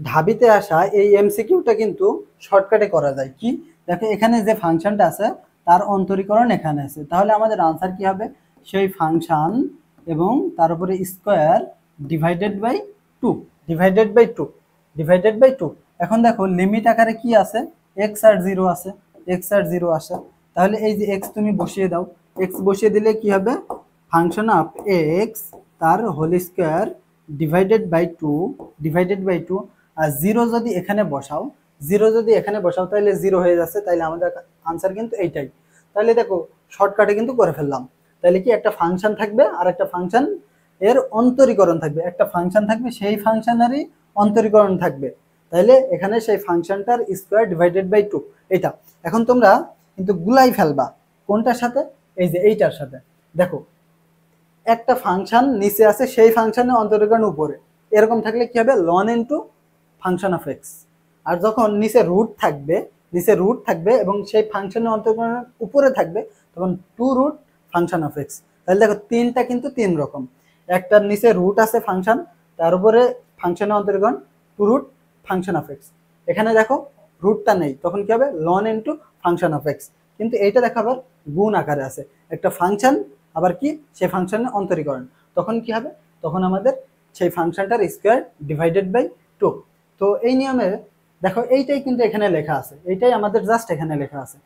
ঢাবিতে আসা এই এমসিকিউটা কিন্তু শর্টকাটে করা যায়। কি দেখো, এখানে যে ফাংশনটা আছে তার অন্তরীকরণ এখানে আছে, তাহলে আমাদের আনসার কি হবে? সেই ফাংশন এবং তার উপরে square divided by two, divided by two, divided by two. এখন দেখো লিমিট আকারে কি আছে? এক্স আর জিরো আছে, এক্স আর জিরো আসে। তাহলে এই যে এক্স তুমি বসিয়ে দাও, এক্স বসিয়ে দিলে কি হবে? ফাংশন অফ এক্স তার whole square divided by two, divided by two. আর জিরো যদি এখানে বসাও, জিরো যদি এখানে বসাও তাহলে জিরো হয়ে যাচ্ছে, তাহলে আমাদের আনসার কিন্তু এইটাই। তাহলে দেখো শর্টকাটে কিন্তু করে ফেললাম। তাহলে কি একটা ফাংশন থাকবে আর একটা ফাংশন এর অন্তরীকরণ থাকবে, একটা ফাংশন থাকবে সেই ফাংশনেরই অন্তরীকরণ থাকবে। তাহলে এখানে সেই ফাংশনটার স্কোয়ার ডিভাইডেড বাই টু এটা। এখন তোমরা কিন্তু গুলাই ফেলবা কোনটার সাথে? এই যে এইটার সাথে। দেখো একটা ফাংশন নিচে আছে, সেই ফাংশনের অন্তরীকরণ উপরে, এরকম থাকলে কি হবে? Ln into function of x. আর যখন নিচে রুট থাকবে, নিচে রুট থাকবে এবং সেই ফাংশনের অন্তরীকরণ উপরে থাকবে, তখন two root function of X. তাহলে দেখো তিনটা কিন্তু তিন রকম, একটার নিচে রুট আছে ফাংশন, তার উপরে ফাংশনের অন্তরীকরণ to root function of x. এখানে দেখো রুটটা নেই, তখন কি হবে? Ln into function of x. কিন্তু এইটা দেখো আবার গুণ আকারে আছে, একটা ফাংশন আবার কি সেই ফাংশনের অন্তরীকরণ, তখন কি হবে? তখন আমাদের সেই ফাংশনটার স্কোয়ার ডিভাইডেড বাই টু। তো এই নিয়মে দেখো এইটাই কিন্তু এখানে লেখা আছে, এইটাই আমাদের জাস্ট এখানে লেখা আছে।